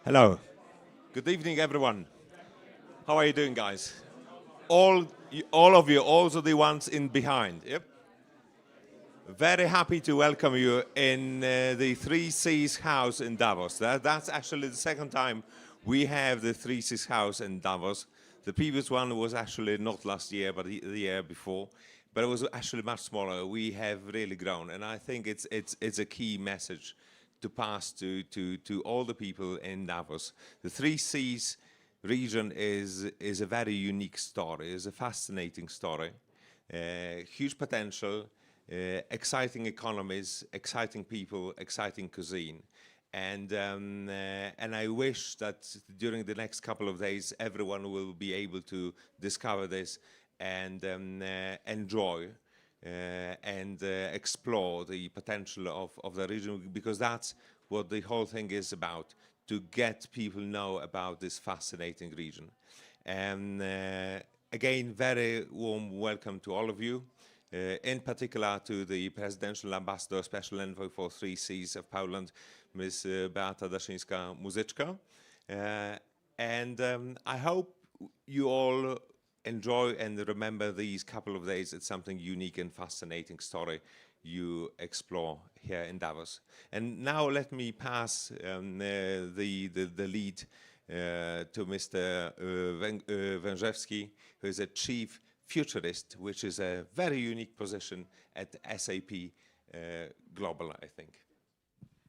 Hello. Good evening, everyone. How are you doing, guys? All of you, also the ones in behind. Yep. Very happy to welcome you in the Three Seas House in Davos. That's actually the second time we have the Three Seas House in Davos. The previous one was actually not last year, but the year before. But it was actually much smaller. We have really grown, and I think it's a key message to pass to all the people in Davos. The Three Seas region is a very unique story. It's a fascinating story. Huge potential, exciting economies, exciting people, exciting cuisine. And I wish that during the next couple of days, everyone will be able to discover this and enjoy and explore the potential of the region, because that's what the whole thing is about, to get people know about this fascinating region. And again, very warm welcome to all of you, in particular to the Presidential Ambassador, Special Envoy for Three Seas of Poland, Ms. Beata Daszyńska-Muzyczka. And I hope you all enjoy and remember these couple of days. It's something unique and fascinating story you explore here in Davos. And now let me pass the lead to Mr. Wezowski, who is a chief futurist, which is a very unique position at SAP Global, I think.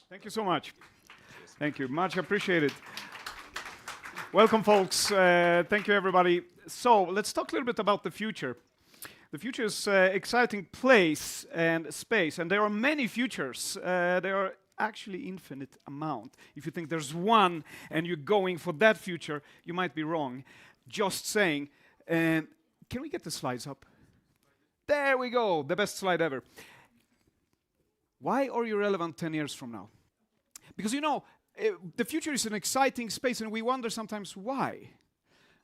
Thank you so much. Thank you, much appreciated. Welcome, folks. Thank you, everybody. So let's talk a little bit about the future. The future is an exciting place and space, and there are many futures. There are actually infinite amount. If you think there's one and you're going for that future, you might be wrong. Just saying. Can we get the slides up? There we go, the best slide ever. Why are you relevant 10 years from now? Because you know, the future is an exciting space, and we wonder sometimes why.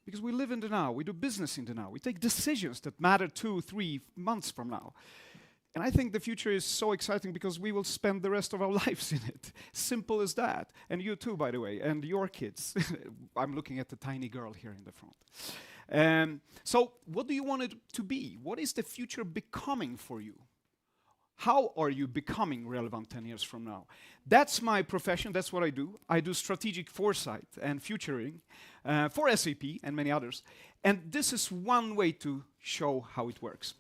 Because we live in the now, we do business in the now, we take decisions that matter 2-3 months from now. And I think the future is so exciting because we will spend the rest of our lives in it. Simple as that. And you too, by the way, and your kids. I'm looking at the tiny girl here in the front. So what do you want it to be? What is the future becoming for you? How are you becoming relevant 10 years from now? That's my profession, that's what I do. I do strategic foresight and futuring for SAP and many others. And this is one way to show how it works.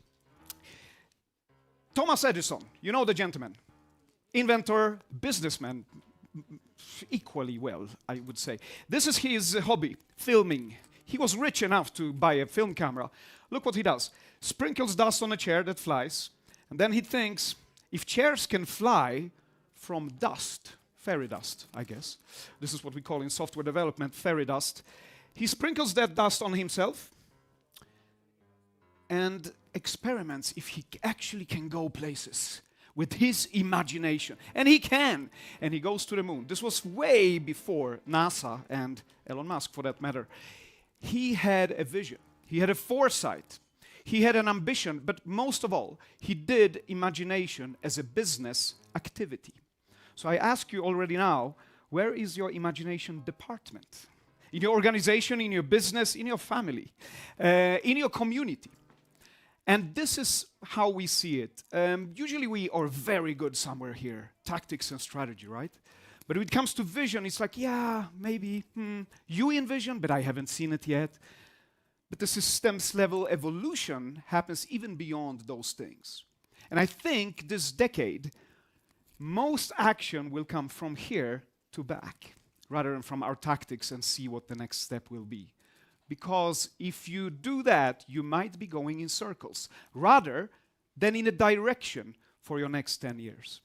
Thomas Edison, you know the gentleman. Inventor, businessman, equally well, I would say. This is his hobby, filming. He was rich enough to buy a film camera. Look what he does. Sprinkles dust on a chair that flies. And then he thinks, if chairs can fly from dust, fairy dust, I guess. This is what we call in software development, fairy dust. He sprinkles that dust on himself and experiments if he actually can go places with his imagination. And he can. And he goes to the moon. This was way before NASA and Elon Musk, for that matter. He had a vision. He had a foresight. He had an ambition, but most of all, he did imagination as a business activity. So I ask you already now, where is your imagination department? In your organization, in your business, in your family, in your community. And this is how we see it. Usually we are very good somewhere here, tactics and strategy, right? But when it comes to vision, it's like, yeah, maybe, you envision, but I haven't seen it yet. But the systems level evolution happens even beyond those things. And I think this decade, most action will come from here to back, rather than from our tactics and see what the next step will be. Because if you do that, you might be going in circles, rather than in a direction for your next 10 years.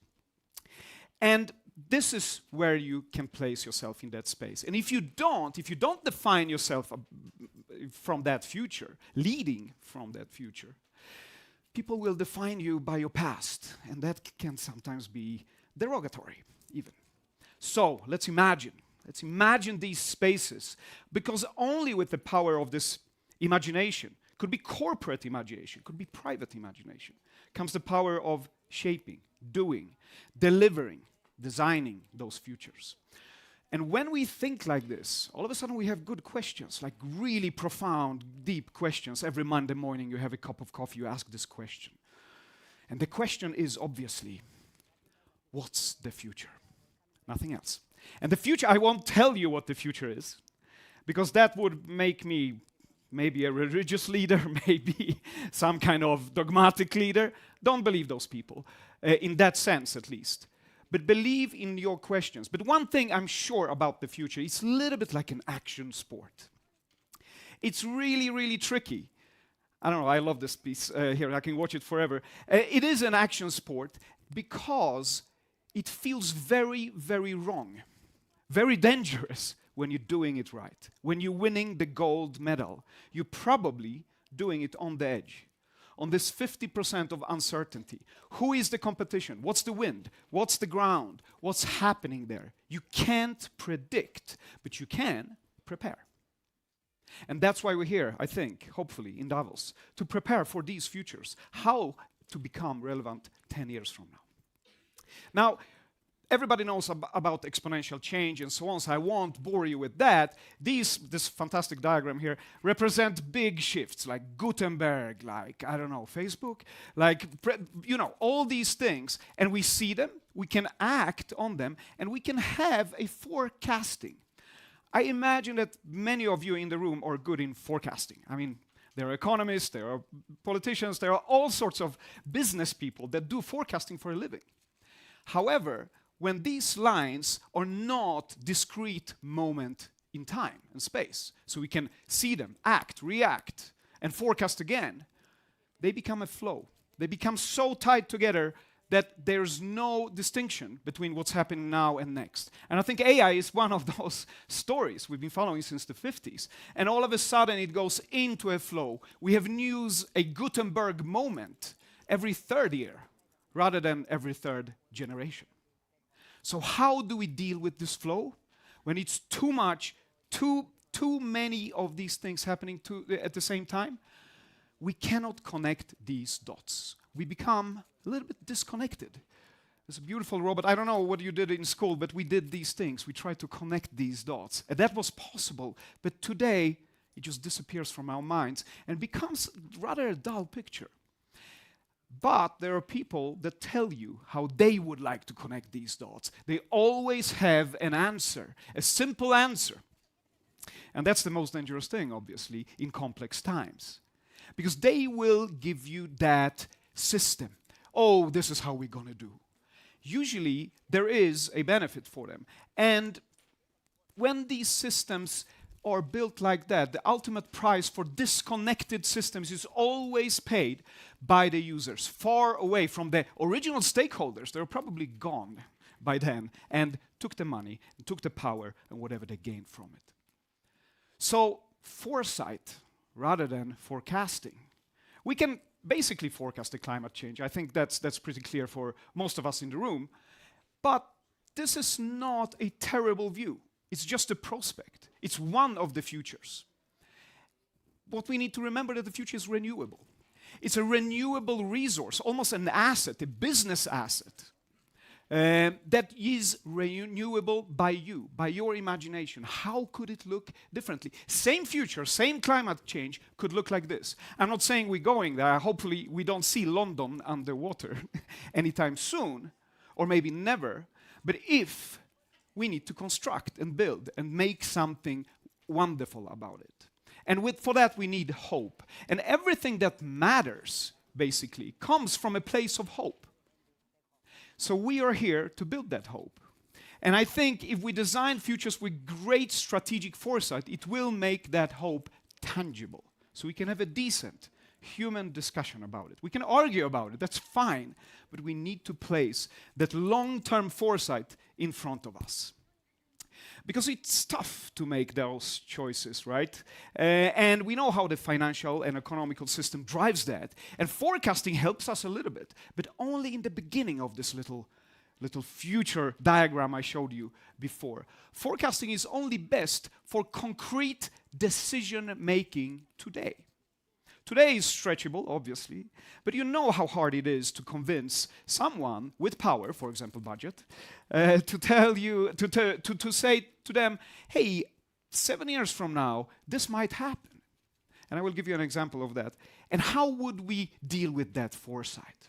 And this is where you can place yourself in that space. And if you don't define yourself from that future, leading from that future, people will define you by your past, and that can sometimes be derogatory even. So let's imagine these spaces, because only with the power of this imagination, could be corporate imagination, could be private imagination, comes the power of shaping, doing, delivering, designing those futures. And when we think like this, all of a sudden we have good questions, like really profound, deep questions. Every Monday morning you have a cup of coffee, you ask this question. And the question is obviously, what's the future? Nothing else. And the future, I won't tell you what the future is, because that would make me maybe a religious leader, maybe some kind of dogmatic leader. Don't believe those people, in that sense at least. But believe in your questions. But one thing I'm sure about the future, it's a little bit like an action sport. It's really, really tricky. I don't know, I love this piece here, I can watch it forever. It is an action sport because it feels very, very wrong, very dangerous when you're doing it right. When you're winning the gold medal, you're probably doing it on the edge. On this 50% of uncertainty. Who is the competition? What's the wind? What's the ground? What's happening there? You can't predict, but you can prepare. And that's why we're here, I think, hopefully, in Davos, to prepare for these futures. How to become relevant 10 years from now. Now, everybody knows about exponential change and so on, so I won't bore you with that. This fantastic diagram here represent big shifts, like Gutenberg, like, I don't know, Facebook, like, all these things. And we see them, we can act on them, and we can have a forecasting. I imagine that many of you in the room are good in forecasting. I mean, there are economists, there are politicians, there are all sorts of business people that do forecasting for a living. However, when these lines are not discrete moment in time and space, so we can see them, act, react, and forecast again, they become a flow. They become so tied together that there's no distinction between what's happening now and next. And I think AI is one of those stories we've been following since the 50s. And all of a sudden it goes into a flow. We have news, a Gutenberg moment, every third year, rather than every third generation. So how do we deal with this flow? When it's too much, too many of these things happening at the same time, we cannot connect these dots. We become a little bit disconnected. There's a beautiful robot. I don't know what you did in school, but we did these things. We tried to connect these dots. And that was possible. But today, it just disappears from our minds and becomes rather a dull picture. But there are people that tell you how they would like to connect these dots. They always have an answer, a simple answer. And that's the most dangerous thing, obviously, in complex times. Because they will give you that system. Oh, this is how we're going to do. Usually, there is a benefit for them. And when these systems are built like that, the ultimate price for disconnected systems is always paid by the users, far away from the original stakeholders. They're probably gone by then and took the money, and took the power, and whatever they gained from it. So, foresight rather than forecasting. We can basically forecast the climate change. I think that's pretty clear for most of us in the room. But this is not a terrible view. It's just a prospect. It's one of the futures. What we need to remember that the future is renewable. It's a renewable resource, almost an asset, a business asset, that is renewable by you, by your imagination. How could it look differently? Same future, same climate change could look like this. I'm not saying we're going there. Hopefully we don't see London underwater anytime soon, or maybe never. But if we need to construct and build and make something wonderful about it. And for that we need hope. And everything that matters, basically, comes from a place of hope. So we are here to build that hope. And I think if we design futures with great strategic foresight, it will make that hope tangible. So we can have a decent human discussion about it. We can argue about it, that's fine. But we need to place that long-term foresight in front of us. Because it's tough to make those choices, right? And we know how the financial and economical system drives that. And forecasting helps us a little bit, but only in the beginning of this little future diagram I showed you before. Forecasting is only best for concrete decision-making today. Today is stretchable, obviously, but you know how hard it is to convince someone with power, for example, budget, to tell you, to say to them, hey, 7 years from now, this might happen. And I will give you an example of that. And how would we deal with that foresight?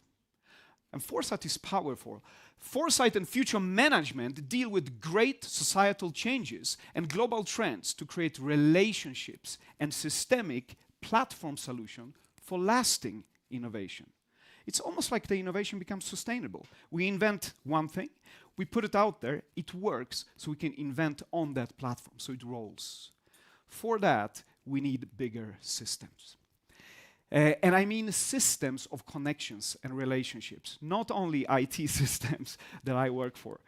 And foresight is powerful. Foresight and future management deal with great societal changes and global trends to create relationships and systemic platform solution for lasting innovation. It's almost like the innovation becomes sustainable. We invent one thing, we put it out there, it works, so we can invent on that platform, so it rolls. For that, we need bigger systems. And I mean systems of connections and relationships, not only IT systems that I work for.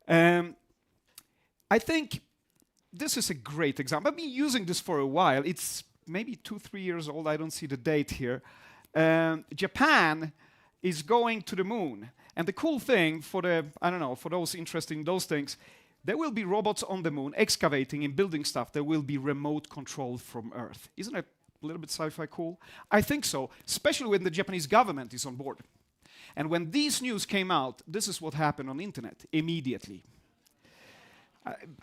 I think this is a great example. I've been using this for a while. It's maybe 2-3 years old. I don't see the date here. Japan is going to the moon. And the cool thing for the, I don't know, for those interested in those things, there will be robots on the moon excavating and building stuff that will be remote controlled from Earth. Isn't it a little bit sci-fi cool? I think so, especially when the Japanese government is on board. And when these news came out, this is what happened on the internet immediately.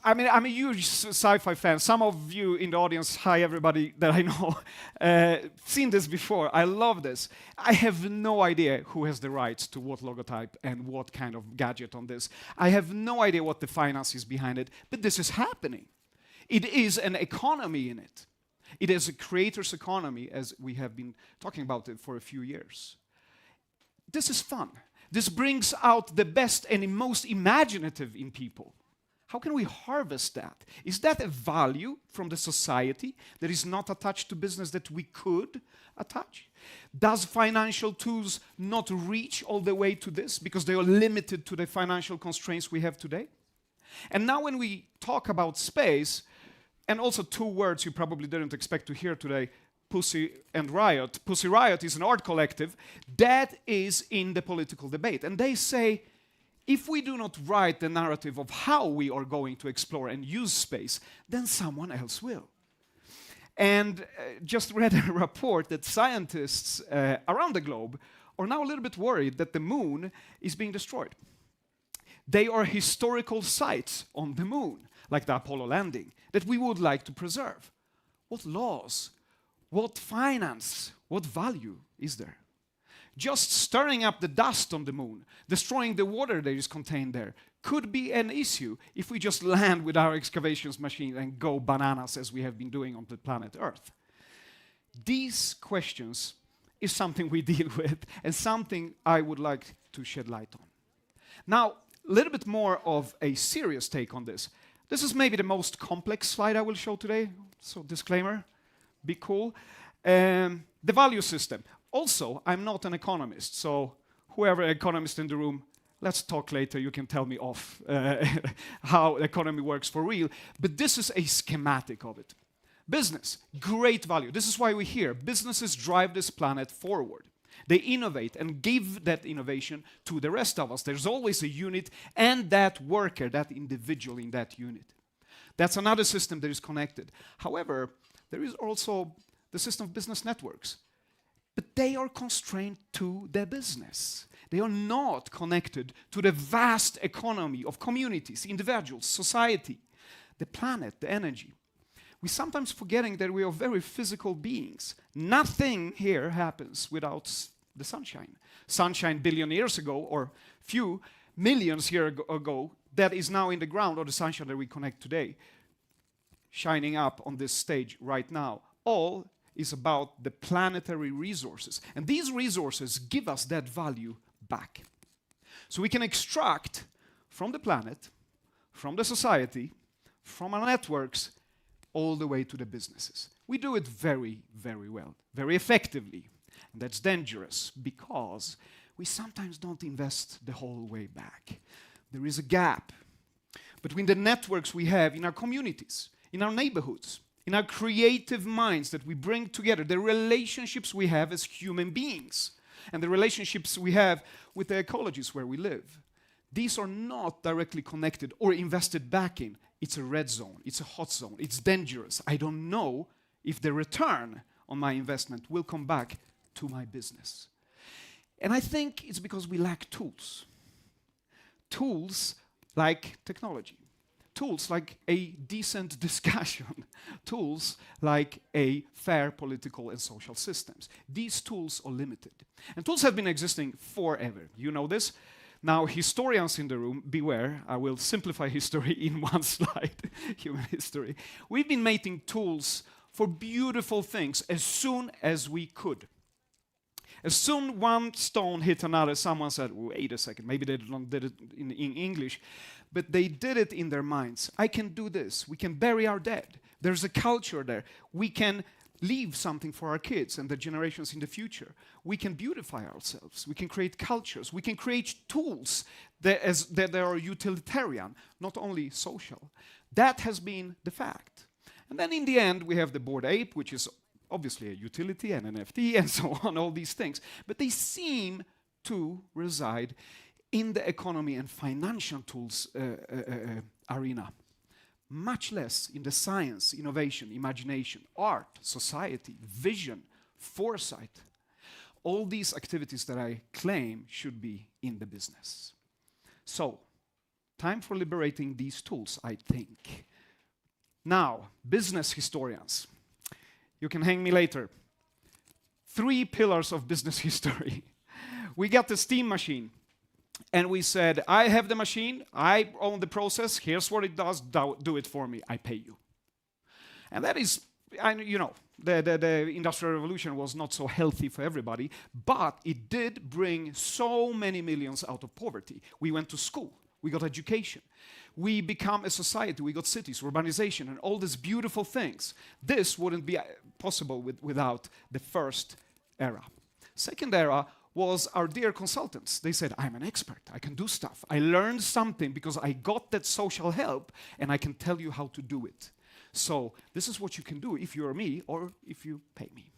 I mean, I'm a huge sci-fi fan. Some of you in the audience, hi everybody that I know, seen this before. I love this. I have no idea who has the rights to what logotype and what kind of gadget on this. I have no idea what the finance is behind it, but this is happening. It is an economy in it. It is a creator's economy, as we have been talking about it for a few years. This is fun. This brings out the best and the most imaginative in people. How can we harvest that? Is that a value from the society that is not attached to business that we could attach? Does financial tools not reach all the way to this because they are limited to the financial constraints we have today? And now when we talk about space, and also two words you probably didn't expect to hear today, Pussy and Riot. Pussy Riot is an art collective that is in the political debate. And they say, if we do not write the narrative of how we are going to explore and use space, then someone else will. And just read a report that scientists around the globe are now a little bit worried that the moon is being destroyed. They are historical sites on the moon, like the Apollo landing, that we would like to preserve. What laws, what finance, what value is there? Just stirring up the dust on the moon, destroying the water that is contained there, could be an issue if we just land with our excavations machine and go bananas as we have been doing on the planet Earth. These questions is something we deal with and something I would like to shed light on. Now, a little bit more of a serious take on this. This is maybe the most complex slide I will show today, so disclaimer, be cool. The value system. Also, I'm not an economist, so whoever economist in the room, let's talk later, you can tell me off how the economy works for real, but this is a schematic of it. Business, great value. This is why we're here. Businesses drive this planet forward. They innovate and give that innovation to the rest of us. There's always a unit and that worker, that individual in that unit. That's another system that is connected. However, there is also the system of business networks. But they are constrained to their business. They are not connected to the vast economy of communities, individuals, society, the planet, the energy. We're sometimes forgetting that we are very physical beings. Nothing here happens without the sunshine. Sunshine billion years ago, or few millions years ago, that is now in the ground, or the sunshine that we connect today, shining up on this stage right now. All is about the planetary resources. And these resources give us that value back. So we can extract from the planet, from the society, from our networks, all the way to the businesses. We do it very, very well, very effectively. And that's dangerous because we sometimes don't invest the whole way back. There is a gap between the networks we have in our communities, in our neighborhoods, in our creative minds that we bring together, the relationships we have as human beings, and the relationships we have with the ecologies where we live. These are not directly connected or invested back in. It's a red zone, it's a hot zone, it's dangerous. I don't know if the return on my investment will come back to my business. And I think it's because we lack tools. Tools like technology. Tools like a decent discussion. Tools like a fair political and social systems. These tools are limited. And tools have been existing forever. You know this. Now, historians in the room, beware, I will simplify history in one slide, human history. We've been making tools for beautiful things as soon as we could. As soon one stone hit another, someone said, wait a second, maybe they did it in English, but they did it in their minds. I can do this. We can bury our dead. There's a culture there. We can leave something for our kids and the generations in the future. We can beautify ourselves. We can create cultures. We can create tools that are utilitarian, not only social. That has been the fact. And then in the end, we have the Bored Ape, which is obviously a utility and an NFT and so on, all these things. But they seem to reside in the economy and financial tools arena. Much less in the science, innovation, imagination, art, society, vision, foresight. All these activities that I claim should be in the business. So, time for liberating these tools, I think. Now, business historians. You can hang me later. 3 pillars of business history. We got the steam machine. And we said, I have the machine, I own the process, here's what it does, do it for me, I pay you. And that is, you know, the Industrial Revolution was not so healthy for everybody, but it did bring so many millions out of poverty. We went to school, we got education, we become a society, we got cities, urbanization, and all these beautiful things. This wouldn't be possible without the first era. Second era was our dear consultants. They said, I'm an expert, I can do stuff. I learned something because I got that social help and I can tell you how to do it. So this is what you can do if you're me or if you pay me.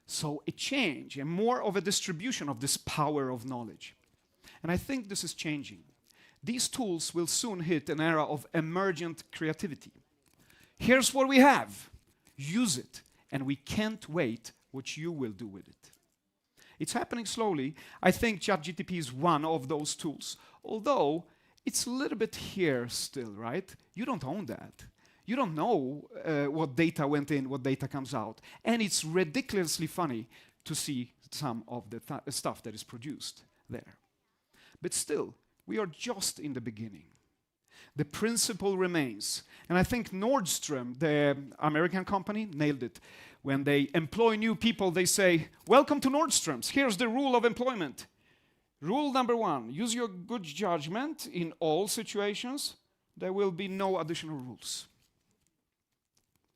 So a change and more of a distribution of this power of knowledge. And I think this is changing. These tools will soon hit an era of emergent creativity. Here's what we have. Use it. And we can't wait what you will do with it. It's happening slowly. I think ChatGPT is one of those tools. Although, it's a little bit here still, right? You don't own that. You don't know what data went in, what data comes out. And it's ridiculously funny to see some of the stuff that is produced there. But still, we are just in the beginning. The principle remains. And I think Nordstrom, the American company, nailed it. When they employ new people, they say, welcome to Nordstrom's. Here's the rule of employment. Rule number 1, use your good judgment in all situations. There will be no additional rules.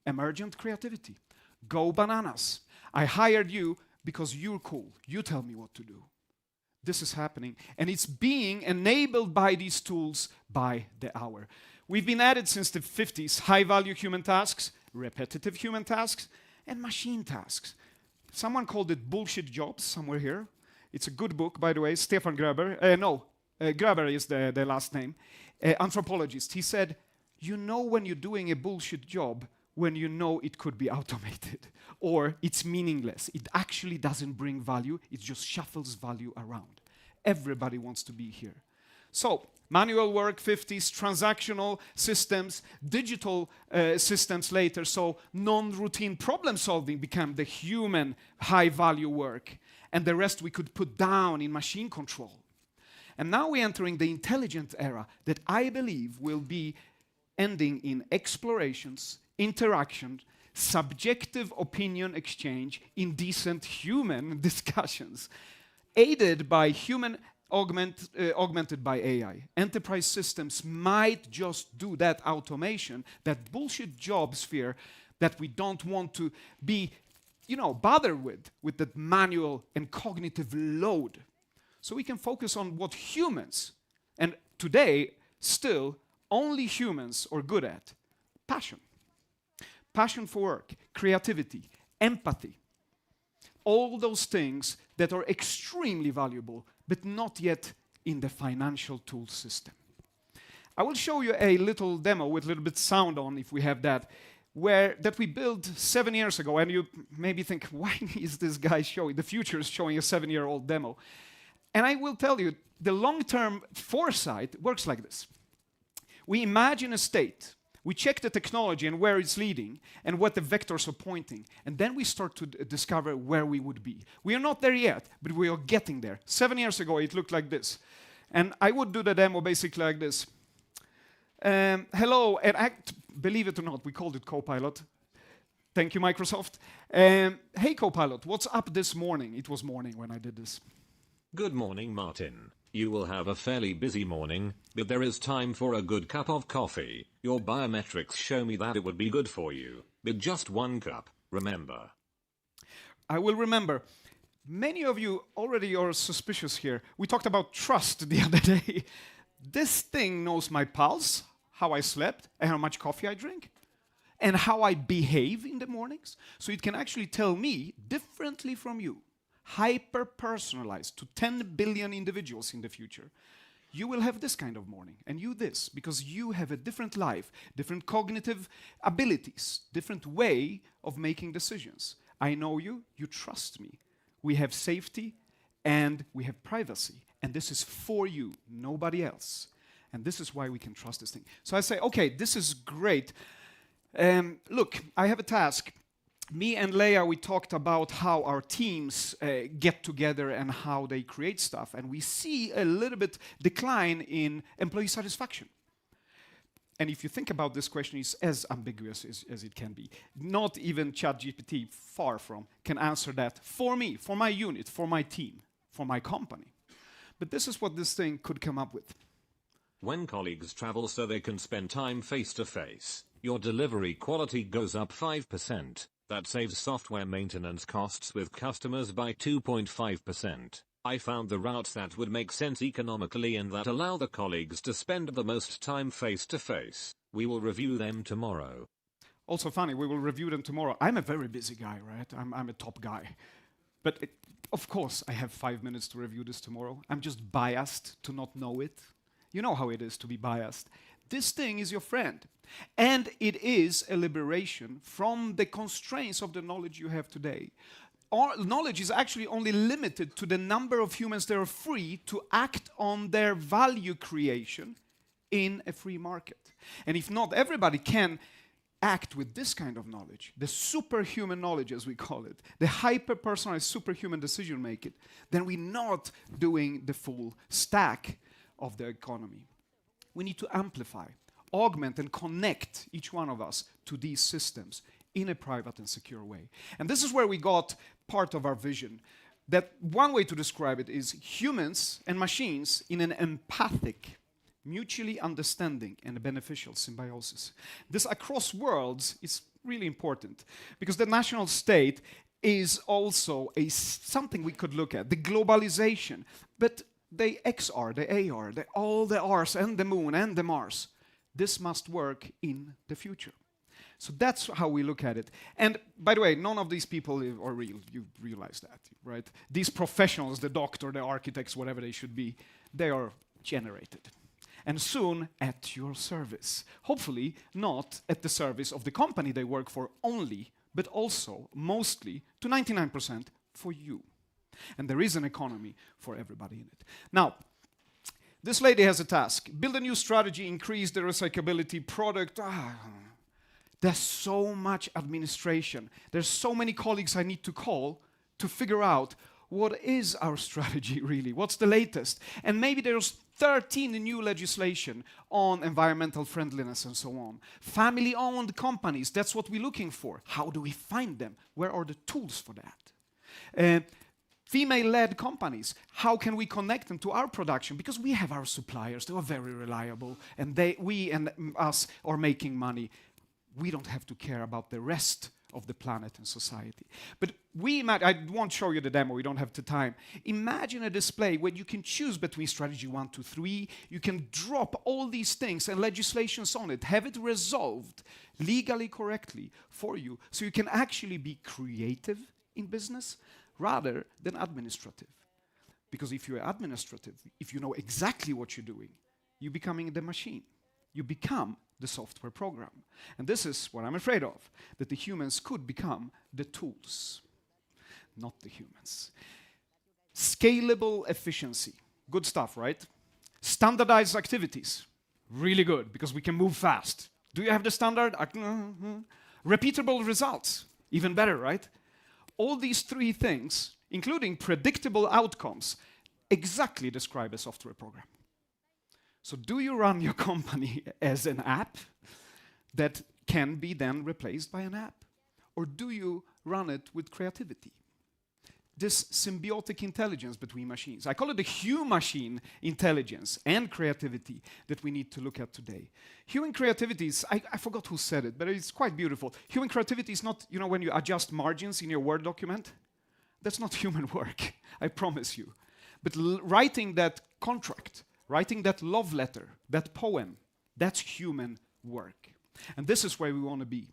Emergent creativity. Go bananas. I hired you because you're cool. You tell me what to do. This is happening, and it's being enabled by these tools by the hour. We've been at it since the 50s. High-value human tasks, repetitive human tasks, and machine tasks. Someone called it bullshit jobs somewhere here. It's a good book, by the way. Stefan Graeber. Graeber is the last name. Anthropologist. He said, you know when you're doing a bullshit job when you know it could be automated or it's meaningless. It actually doesn't bring value. It just shuffles value around. Everybody wants to be here. So, manual work, 50s, transactional systems, digital systems later, so non-routine problem solving became the human high-value work, and the rest we could put down in machine control. And now we're entering the intelligent era that I believe will be ending in explorations, interaction, subjective opinion exchange, indecent human discussions, aided by human augmented by AI. Enterprise systems might just do that automation, that bullshit job sphere that we don't want to be, bothered with that manual and cognitive load. So we can focus on what humans, and today, still, only humans are good at. Passion. Passion for work, creativity, empathy. All those things that are extremely valuable, but not yet in the financial tool system. I will show you a little demo with a little bit sound on, if we have that. that we built 7 years ago, and you maybe think, why is this guy showing, the Futurist showing a 7-year-old demo? And I will tell you, the long-term foresight works like this. We imagine a state, we check the technology and where it's leading, and what the vectors are pointing, and then we start to discover where we would be. We are not there yet, but we are getting there. 7 years ago, it looked like this. And I would do the demo basically like this. Hello, and believe it or not, we called it Copilot. Thank you, Microsoft. Hey, Copilot, what's up this morning? It was morning when I did this. Good morning, Martin. You will have a fairly busy morning, but there is time for a good cup of coffee. Your biometrics show me that it would be good for you, but just 1 cup, remember. I will remember. Many of you already are suspicious here. We talked about trust the other day. This thing knows my pulse, how I slept, and how much coffee I drink, and how I behave in the mornings. So it can actually tell me differently from you, hyper-personalized to 10 billion individuals in the future. You will have this kind of morning, and you this, because you have a different life, different cognitive abilities, different way of making decisions. I know you, you trust me. We have safety, and we have privacy, and this is for you, nobody else. And this is why we can trust this thing. So I say, okay, this is great. Look, I have a task. Me and Leia, we talked about how our teams get together and how they create stuff. And we see a little bit decline in employee satisfaction. And if you think about this question, it's as ambiguous as it can be. Not even ChatGPT, far from, can answer that for me, for my unit, for my team, for my company. But this is what this thing could come up with. When colleagues travel so they can spend time face-to-face, your delivery quality goes up 5%. That saves software maintenance costs with customers by 2.5%. I found the routes that would make sense economically and that allow the colleagues to spend the most time face-to-face. We will review them tomorrow. Also funny, we will review them tomorrow. I'm a very busy guy, right? I'm a top guy. But of course, I have 5 minutes to review this tomorrow. I'm just biased to not know it. You know how it is to be biased. This thing is your friend. And it is a liberation from the constraints of the knowledge you have today. Our knowledge is actually only limited to the number of humans that are free to act on their value creation in a free market. And if not everybody can act with this kind of knowledge, the superhuman knowledge as we call it, the hyper-personalized superhuman decision making, then we're not doing the full stack of the economy. We need to amplify, augment and connect each one of us to these systems in a private and secure way. And this is where we got part of our vision. That one way to describe it is humans and machines in an empathic, mutually understanding and beneficial symbiosis. This across worlds is really important because the national state is also something we could look at, the globalization. But the XR, the AR, all the Rs and the moon and the Mars, this must work in the future. So that's how we look at it. And by the way, none of these people are real. You realize that, right? These professionals, the doctor, the architects, whatever they should be, they are generated. And soon at your service. Hopefully not at the service of the company they work for only, but also, mostly, to 99% for you. And there is an economy for everybody in it. Now, this lady has a task. Build a new strategy, increase the recyclability product. There's so much administration. There's so many colleagues I need to call to figure out what is our strategy really? What's the latest? And maybe there's 13 new legislation on environmental friendliness and so on. Family-owned companies, that's what we're looking for. How do we find them? Where are the tools for that? Female-led companies, how can we connect them to our production? Because we have our suppliers, they are very reliable, and we and us are making money. We don't have to care about the rest of the planet and society. But I won't show you the demo, we don't have the time. Imagine a display where you can choose between strategy 1 to 3, you can drop all these things and legislations on it, have it resolved legally correctly for you, so you can actually be creative in business rather than administrative. Because if you're administrative, if you know exactly what you're doing, you're becoming the machine. You become the software program. And this is what I'm afraid of, that the humans could become the tools, not the humans. Scalable efficiency. Good stuff, right? Standardized activities. Really good, because we can move fast. Do you have the standard? Repeatable results. Even better, right? All these three things, including predictable outcomes, exactly describe a software program. So do you run your company as an app that can be then replaced by an app? Or do you run it with creativity? This symbiotic intelligence between machines. I call it the human-machine intelligence and creativity that we need to look at today. Human creativity is, I forgot who said it, but it's quite beautiful. Human creativity is not, when you adjust margins in your Word document. That's not human work, I promise you. But writing that contract, writing that love letter, that poem, that's human work. And this is where we want to be.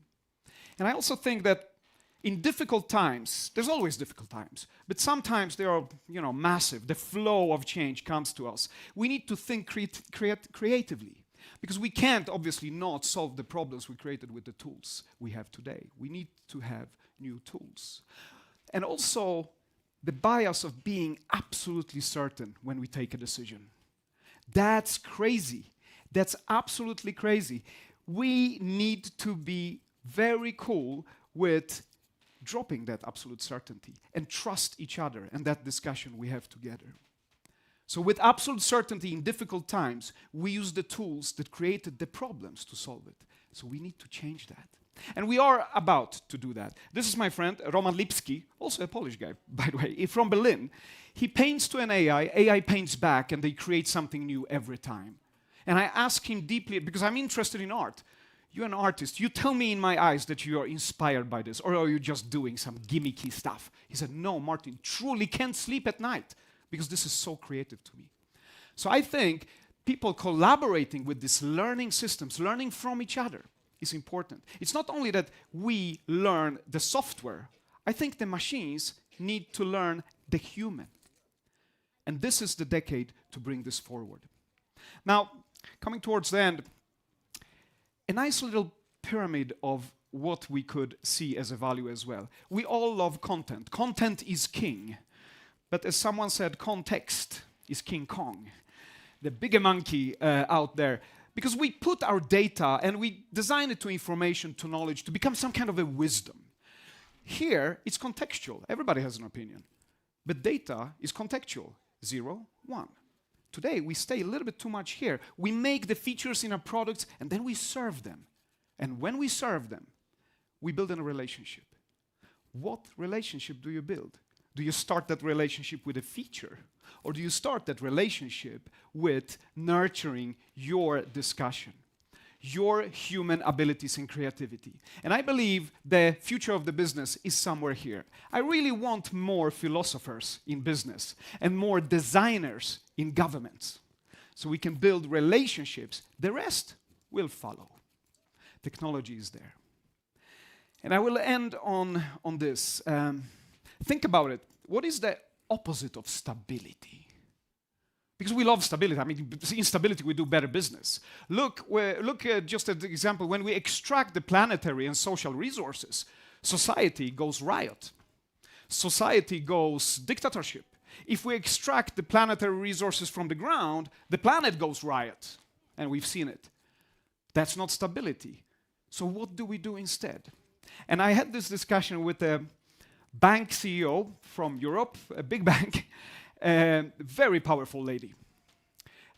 And I also think that in difficult times, there's always difficult times, but sometimes they are, massive. The flow of change comes to us. We need to think creatively, because we can't obviously not solve the problems we created with the tools we have today. We need to have new tools. And also, the bias of being absolutely certain when we take a decision. That's crazy. That's absolutely crazy. We need to be very cool with dropping that absolute certainty and trust each other and that discussion we have together. So with absolute certainty in difficult times, we use the tools that created the problems to solve it. So we need to change that. And we are about to do that. This is my friend, Roman Lipski, also a Polish guy, by the way, from Berlin. He paints to an AI paints back, and they create something new every time. And I ask him deeply, because I'm interested in art. You're an artist. You tell me in my eyes that you are inspired by this, or are you just doing some gimmicky stuff? He said, no, Martin, truly can't sleep at night, because this is so creative to me. So I think people collaborating with these learning systems, learning from each other, is important. It's not only that we learn the software. I think the machines need to learn the human. And this is the decade to bring this forward. Now, coming towards the end, a nice little pyramid of what we could see as a value as well. We all love content. Content is king. But as someone said, context is King Kong, the bigger monkey out there. Because we put our data and we design it to information, to knowledge, to become some kind of a wisdom. Here, it's contextual. Everybody has an opinion. But data is contextual. 0, 1. Today, we stay a little bit too much here. We make the features in our products, and then we serve them. And when we serve them, we build a relationship. What relationship do you build? Do you start that relationship with a feature? Or do you start that relationship with nurturing your discussion, your human abilities and creativity? And I believe the future of the business is somewhere here. I really want more philosophers in business and more designers in governments, so we can build relationships. The rest will follow. Technology is there. And I will end on this. Think about it. What is the opposite of stability? Because we love stability. I mean, in stability, we do better business. Look just at the example, when we extract the planetary and social resources, society goes riot. Society goes dictatorship. If we extract the planetary resources from the ground, the planet goes riot. And we've seen it. That's not stability. So what do we do instead? And I had this discussion with a bank CEO from Europe, a big bank, very powerful lady.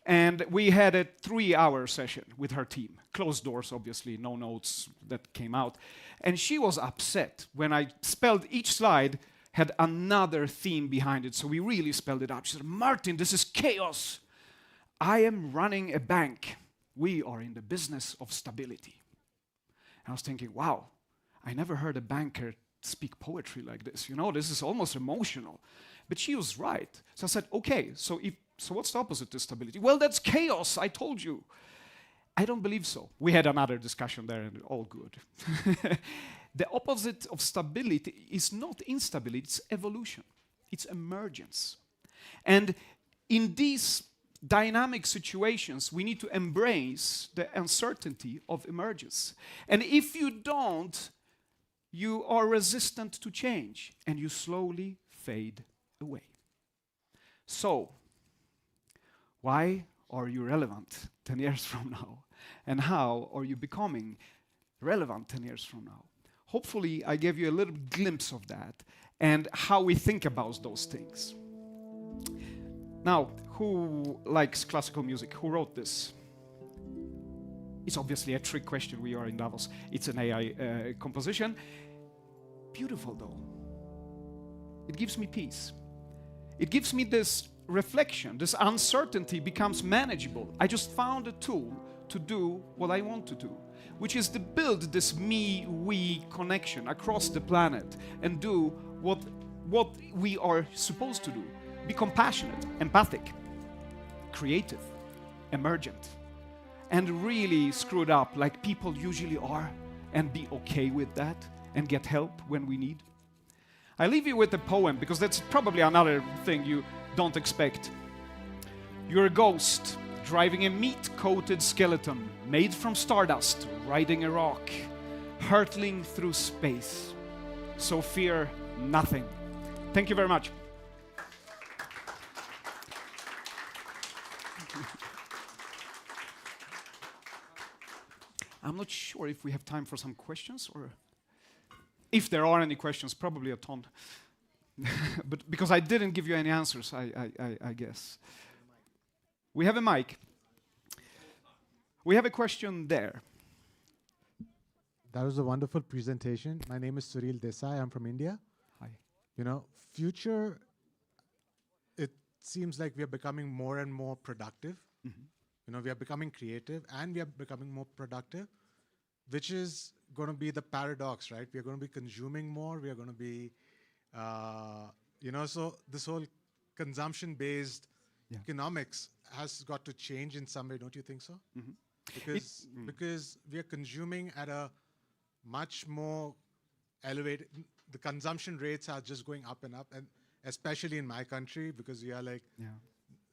And we had a 3-hour session with her team. Closed doors, obviously, no notes that came out. And she was upset when I spelled each slide had another theme behind it, so we really spelled it out. She said, Martin, this is chaos. I am running a bank. We are in the business of stability. And I was thinking, wow, I never heard a banker speak poetry like this. This is almost emotional. But she was right. So I said, okay, so what's the opposite to stability? Well, that's chaos, I told you. I don't believe so. We had another discussion there, and all good. The opposite of stability is not instability, it's evolution. It's emergence. And in these dynamic situations, we need to embrace the uncertainty of emergence. And if you don't, you are resistant to change, and you slowly fade away. So, why are you relevant 10 years from now? And how are you becoming relevant 10 years from now? Hopefully, I gave you a little glimpse of that and how we think about those things. Now, who likes classical music? Who wrote this? It's obviously a trick question. We are in Davos. It's an AI composition. Beautiful, though. It gives me peace. It gives me this reflection. This uncertainty becomes manageable. I just found a tool to do what I want to do, which is to build this me-we connection across the planet and do what we are supposed to do. Be compassionate, empathic, creative, emergent, and really screwed up like people usually are, and be okay with that and get help when we need. I leave you with a poem because that's probably another thing you don't expect. You're a ghost driving a meat-coated skeleton made from stardust, riding a rock, hurtling through space. So fear nothing. Thank you very much. I'm not sure if we have time for some questions, or if there are any questions, probably a ton. But because I didn't give you any answers, I guess. We have a mic. We have a question there. That was a wonderful presentation. My name is Suril Desai. I'm from India. Hi. You know, future, it seems like we are becoming more and more productive. Mm-hmm. You know, we are becoming creative and we are becoming more productive, which is going to be the paradox, right? We are going to be consuming more. We are going to be, you know, so this whole consumption-based economics has got to change in some way, don't you think so? Mm-hmm. Because we are consuming at a much more elevated, the consumption rates are just going up, and especially in my country, because we are like,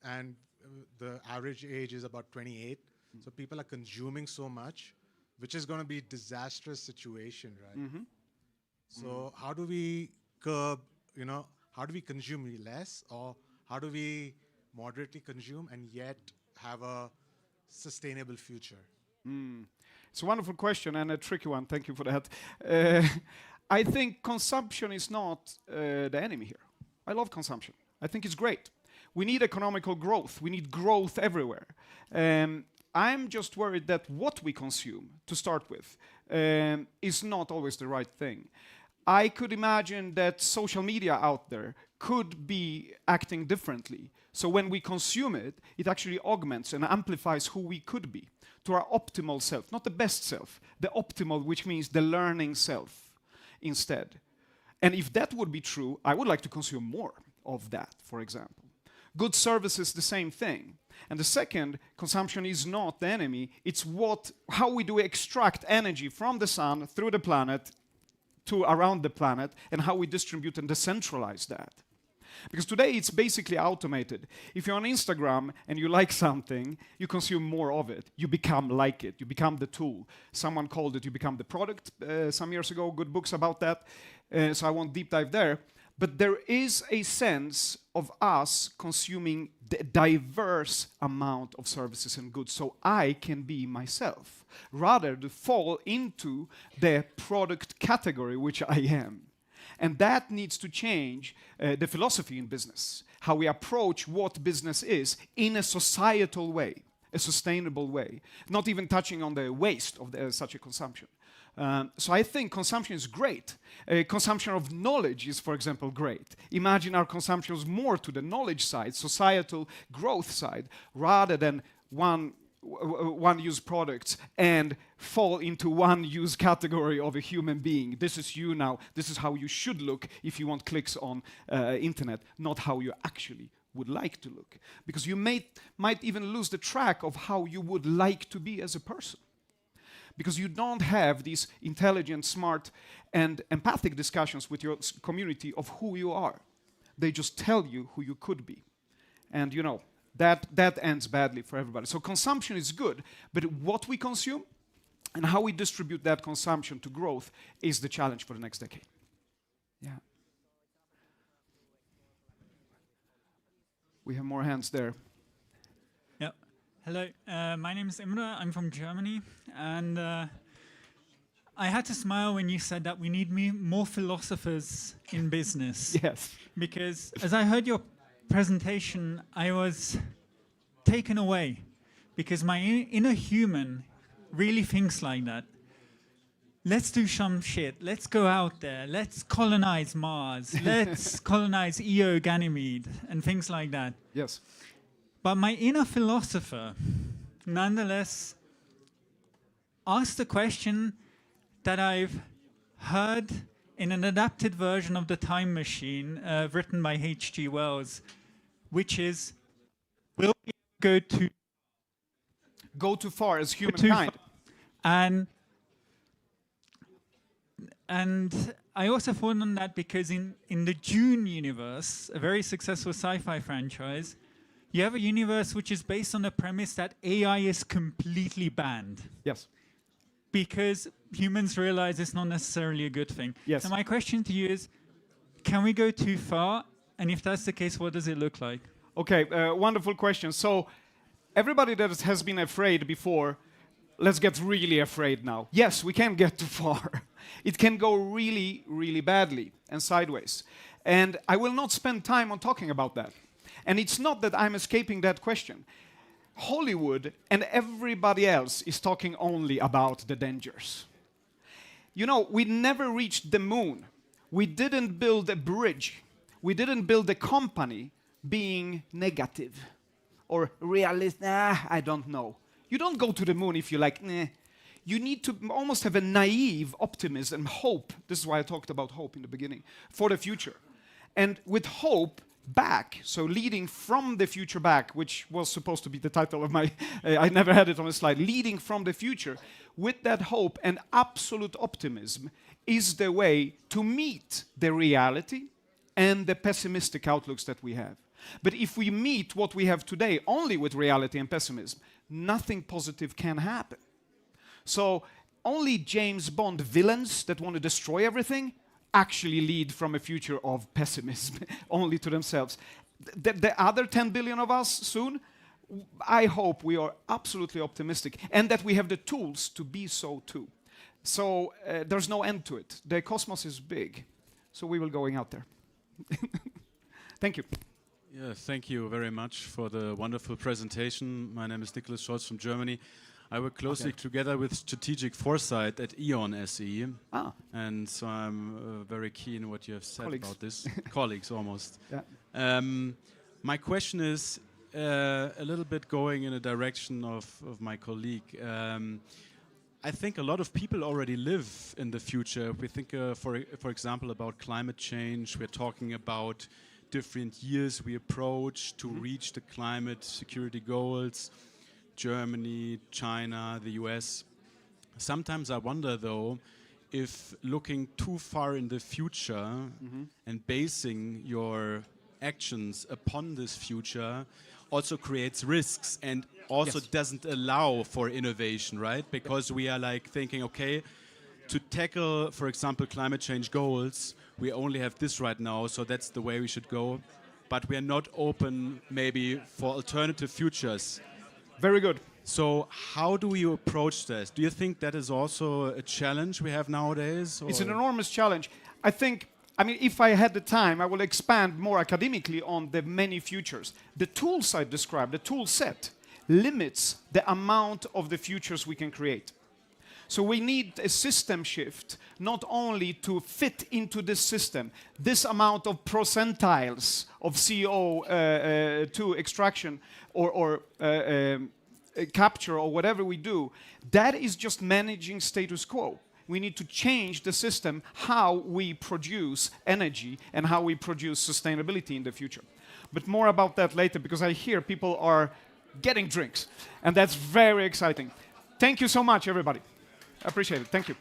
and the average age is about 28. So people are consuming so much, which is going to be a disastrous situation, right? Mm-hmm. So how do we curb, you know, how do we consume less, or how do we moderately consume and yet have a sustainable future? It's a wonderful question and a tricky one. Thank you for that. I think consumption is not the enemy here. I love consumption. I think it's great. We need economical growth. We need growth everywhere. I'm just worried that what we consume, to start with, is not always the right thing. I could imagine that social media out there could be acting differently. So when we consume it, it actually augments and amplifies who we could be to our optimal self, not the best self, the optimal, which means the learning self instead. And if that would be true, I would like to consume more of that, for example. Good services, the same thing. And the second, consumption is not the enemy. It's how we do extract energy from the sun through the planet to around the planet, and how we distribute and decentralize that. Because today it's basically automated. If you're on Instagram and you like something, you consume more of it. You become like it. You become the tool. Someone called it, you become the product some years ago. Good books about that. So I won't deep dive there. But there is a sense of us consuming a diverse amount of services and goods, so I can be myself, rather to fall into the product category, which I am. And that needs to change the philosophy in business, how we approach what business is in a societal way, a sustainable way, not even touching on the waste of such a consumption. So I think consumption is great. Consumption of knowledge is, for example, great. Imagine our consumption was more to the knowledge side, societal growth side, rather than one-use products and fall into one-use category of a human being. This is you now. This is how you should look if you want clicks on internet, not how you actually would like to look. Because you might even lose the track of how you would like to be as a person. Because you don't have these intelligent, smart, and empathic discussions with your community of who you are. They just tell you who you could be. And you know, that ends badly for everybody. So consumption is good, but what we consume and how we distribute that consumption to growth is the challenge for the next decade. Yeah. We have more hands there. Yeah. Hello, my name is Imre. I'm from Germany, and I had to smile when you said that we need more philosophers in business. Yes. Because as I heard your presentation, I was taken away, because my inner human really thinks like that. Let's do some shit. Let's go out there. Let's colonize Mars. Let's colonize Io, Ganymede, and things like that. Yes. But my inner philosopher, nonetheless, asked a question that I've heard in an adapted version of The Time Machine, written by H.G. Wells, which is, will we go too far as humankind? And I also thought on that because in the Dune universe, a very successful sci-fi franchise, you have a universe which is based on the premise that AI is completely banned. Yes. Because humans realize it's not necessarily a good thing. Yes. So my question to you is, can we go too far? And if that's the case, what does it look like? Okay, wonderful question. So everybody that has been afraid before, let's get really afraid now. Yes, we can get too far. It can go really, really badly and sideways. And I will not spend time on talking about that. And it's not that I'm escaping that question. Hollywood and everybody else is talking only about the dangers. You know, we never reached the moon. We didn't build a bridge. We didn't build a company being negative or realist. I don't know. You don't go to the moon if you're like, nah. You need to almost have a naive optimism, hope. This is why I talked about hope in the beginning, for the future. And with hope back, so leading from the future back, which was supposed to be the title of my, I never had it on a slide, leading from the future, with that hope and absolute optimism is the way to meet the reality and the pessimistic outlooks that we have. But if we meet what we have today only with reality and pessimism, nothing positive can happen. So only James Bond villains that want to destroy everything actually lead from a future of pessimism, only to themselves. The other 10 billion of us soon, I hope we are absolutely optimistic and that we have the tools to be so too. So there's no end to it. The cosmos is big, so we will going out there. Thank you. Yeah, thank you very much for the wonderful presentation. My name is Nicholas Scholz from Germany. I work closely together with strategic foresight at E.ON SE. And so I'm very keen what you have said about this. Colleagues, almost. Yeah. My question is a little bit going in a direction of my colleague. I think a lot of people already live in the future. We think, for example, about climate change. We're talking about different years we approach to reach the climate security goals. Germany, China, the US. Sometimes I wonder, though, if looking too far in the future and basing your actions upon this future also creates risks and also doesn't allow for innovation, right? Because we are like thinking, okay, to tackle, for example, climate change goals, we only have this right now, so that's the way we should go. But we are not open maybe for alternative futures. Very good. So how do you approach this? Do you think that is also a challenge we have nowadays? Or? It's an enormous challenge. I think, I mean, if I had the time, I will expand more academically on the many futures. The tools I described, the tool set, limits the amount of the futures we can create. So we need a system shift, not only to fit into this system, this amount of percentiles of CO2 extraction or capture or whatever we do, that is just managing status quo. We need to change the system, how we produce energy and how we produce sustainability in the future. But more about that later, because I hear people are getting drinks, and that's very exciting. Thank you so much, everybody. I appreciate it. Thank you.